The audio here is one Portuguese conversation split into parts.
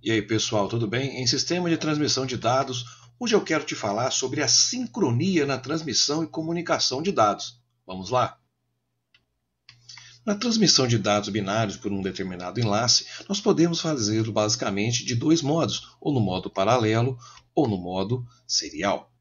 E aí pessoal, tudo bem? Em sistema de transmissão de dados, hoje eu quero te falar sobre a sincronia na transmissão e comunicação de dados. Vamos lá? Na transmissão de dados binários por um determinado enlace, nós podemos fazê-lo basicamente de dois modos, ou no modo paralelo ou no modo serial.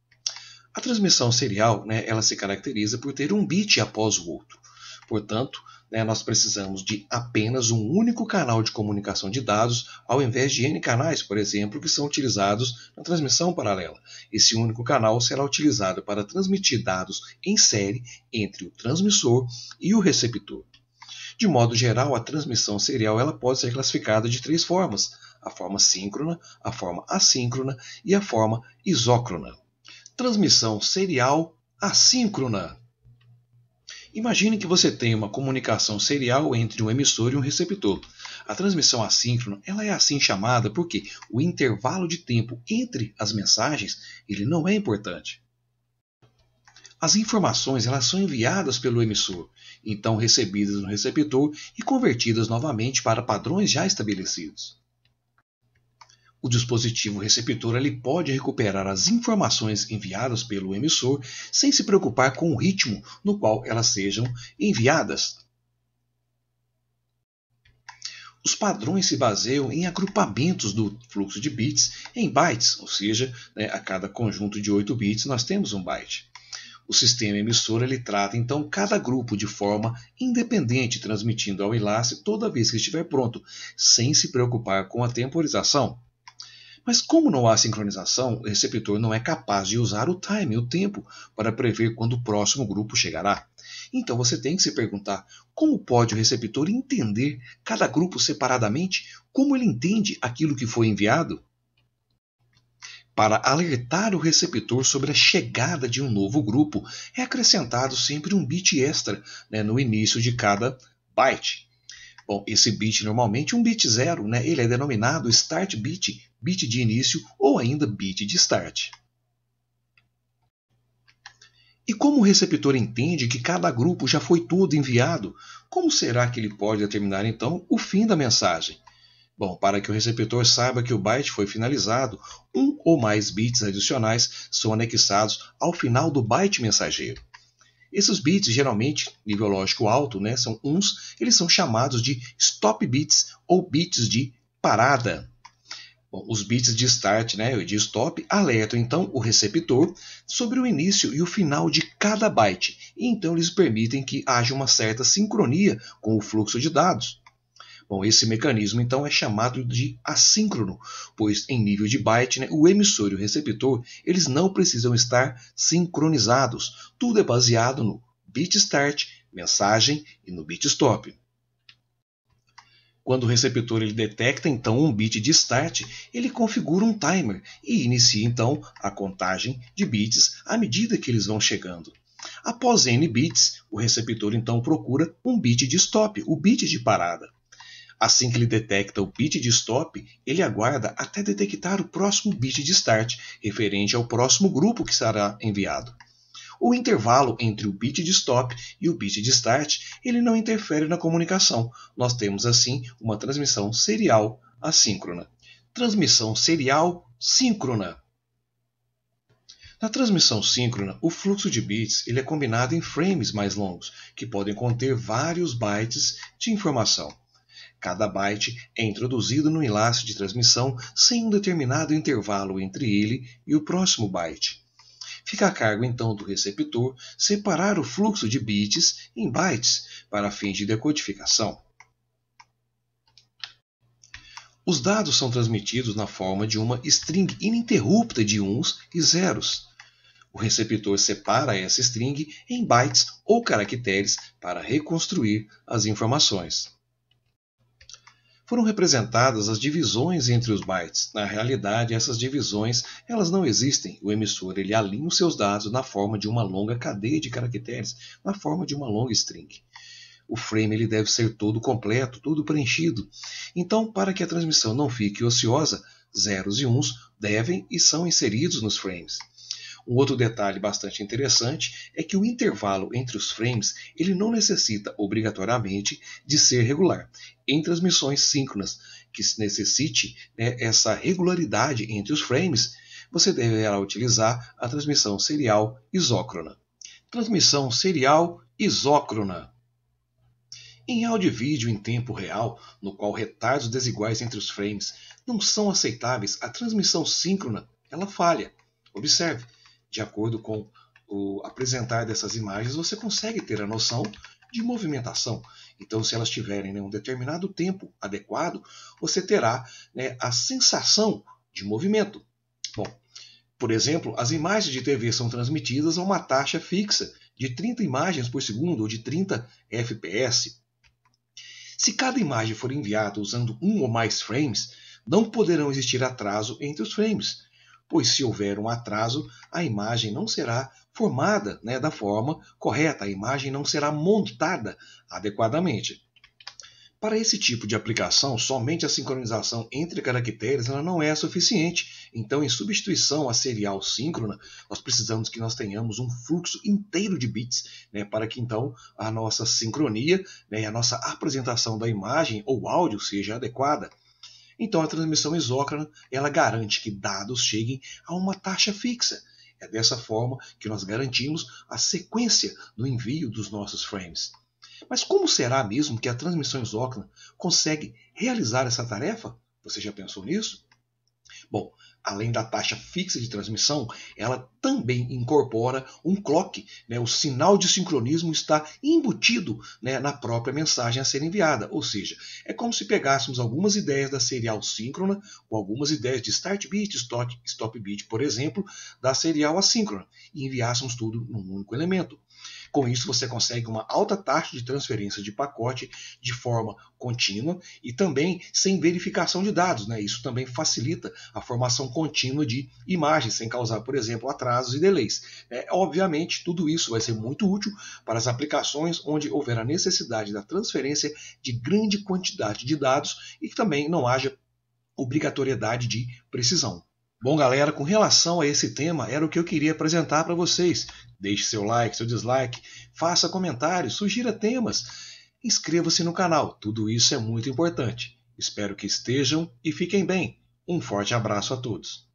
A transmissão serial, ela se caracteriza por ter um bit após o outro. Portanto, nós precisamos de apenas um único canal de comunicação de dados, ao invés de N canais, por exemplo, que são utilizados na transmissão paralela. Esse único canal será utilizado para transmitir dados em série entre o transmissor e o receptor. De modo geral, a transmissão serial ela pode ser classificada de três formas: a forma síncrona, a forma assíncrona e a forma isócrona. Transmissão serial assíncrona. Imagine que você tem uma comunicação serial entre um emissor e um receptor. A transmissão assíncrona ela é assim chamada porque o intervalo de tempo entre as mensagens ele não é importante. As informações elas são enviadas pelo emissor, então recebidas no receptor e convertidas novamente para padrões já estabelecidos. O dispositivo receptor ele pode recuperar as informações enviadas pelo emissor sem se preocupar com o ritmo no qual elas sejam enviadas. Os padrões se baseiam em agrupamentos do fluxo de bits em bytes, ou seja, a cada conjunto de 8 bits nós temos um byte. O sistema emissor ele trata então cada grupo de forma independente, transmitindo ao enlace toda vez que estiver pronto, sem se preocupar com a temporização. Mas como não há sincronização, o receptor não é capaz de usar o time, o tempo, para prever quando o próximo grupo chegará. Então você tem que se perguntar, como pode o receptor entender cada grupo separadamente? Como ele entende aquilo que foi enviado? Para alertar o receptor sobre a chegada de um novo grupo, é acrescentado sempre um bit extra no início de cada byte. Bom, esse bit normalmente um bit 0, ele é denominado start bit, bit de início ou ainda bit de start. E como o receptor entende que cada grupo já foi tudo enviado, como será que ele pode determinar então o fim da mensagem? Bom, para que o receptor saiba que o byte foi finalizado, um ou mais bits adicionais são anexados ao final do byte mensageiro. Esses bits, geralmente, nível lógico alto, são uns, eles são chamados de stop bits ou bits de parada. Bom, os bits de start e de stop alertam então o receptor sobre o início e o final de cada byte, e então eles permitem que haja uma certa sincronia com o fluxo de dados. Bom, esse mecanismo então é chamado de assíncrono, pois em nível de byte, o emissor e o receptor eles não precisam estar sincronizados. Tudo é baseado no bit start, mensagem e no bit stop. Quando o receptor ele detecta então um bit de start, ele configura um timer e inicia então a contagem de bits à medida que eles vão chegando. Após n bits, o receptor então procura um bit de stop, o bit de parada. Assim que ele detecta o bit de stop, ele aguarda até detectar o próximo bit de start, referente ao próximo grupo que será enviado. O intervalo entre o bit de stop e o bit de start, ele não interfere na comunicação. Nós temos assim uma transmissão serial assíncrona. Transmissão serial síncrona. Na transmissão síncrona, o fluxo de bits ele é combinado em frames mais longos, que podem conter vários bytes de informação. Cada byte é introduzido no enlace de transmissão sem um determinado intervalo entre ele e o próximo byte. Fica a cargo então do receptor separar o fluxo de bits em bytes para fins de decodificação. Os dados são transmitidos na forma de uma string ininterrupta de uns e zeros. O receptor separa essa string em bytes ou caracteres para reconstruir as informações. Foram representadas as divisões entre os bytes. Na realidade, essas divisões elas não existem. O emissor ele alinha os seus dados na forma de uma longa cadeia de caracteres, na forma de uma longa string. O frame ele deve ser todo completo, todo preenchido. Então, para que a transmissão não fique ociosa, zeros e uns devem e são inseridos nos frames. Um outro detalhe bastante interessante é que o intervalo entre os frames ele não necessita obrigatoriamente de ser regular. Em transmissões síncronas, que necessite, né, essa regularidade entre os frames, você deverá utilizar a transmissão serial isócrona. Transmissão serial isócrona. Em áudio e vídeo em tempo real, no qual retardos desiguais entre os frames não são aceitáveis, a transmissão síncrona ela falha. Observe, de acordo com o apresentar dessas imagens, você consegue ter a noção de movimentação. Então, se elas tiverem um determinado tempo adequado, você terá, né, a sensação de movimento. Bom, por exemplo, as imagens de TV são transmitidas a uma taxa fixa de 30 imagens por segundo ou de 30 fps. Se cada imagem for enviada usando um ou mais frames, não poderão existir atraso entre os frames, pois se houver um atraso, a imagem não será formada, né, da forma correta, a imagem não será montada adequadamente. Para esse tipo de aplicação, somente a sincronização entre caracteres ela não é suficiente. Então, em substituição à serial síncrona, nós precisamos que nós tenhamos um fluxo inteiro de bits, né, para que então a nossa sincronia, né, a nossa apresentação da imagem ou áudio seja adequada. Então, a transmissão isócrona ela garante que dados cheguem a uma taxa fixa. É dessa forma que nós garantimos a sequência do envio dos nossos frames. Mas como será mesmo que a transmissão isócrona consegue realizar essa tarefa? Você já pensou nisso? Bom, além da taxa fixa de transmissão, ela também incorpora um clock, né? O sinal de sincronismo está embutido, né, na própria mensagem a ser enviada. Ou seja, é como se pegássemos algumas ideias da serial síncrona, ou algumas ideias de start bit, stop bit, por exemplo, da serial assíncrona, e enviássemos tudo num único elemento. Com isso, você consegue uma alta taxa de transferência de pacote de forma contínua e também sem verificação de dados, né? Isso também facilita a formação contínua de imagens, sem causar, por exemplo, atrasos e delays. Obviamente, tudo isso vai ser muito útil para as aplicações onde houver a necessidade da transferência de grande quantidade de dados e que também não haja obrigatoriedade de precisão. Bom, galera, com relação a esse tema, era o que eu queria apresentar para vocês. Deixe seu like, seu dislike, faça comentários, sugira temas, inscreva-se no canal, tudo isso é muito importante. Espero que estejam e fiquem bem. Um forte abraço a todos.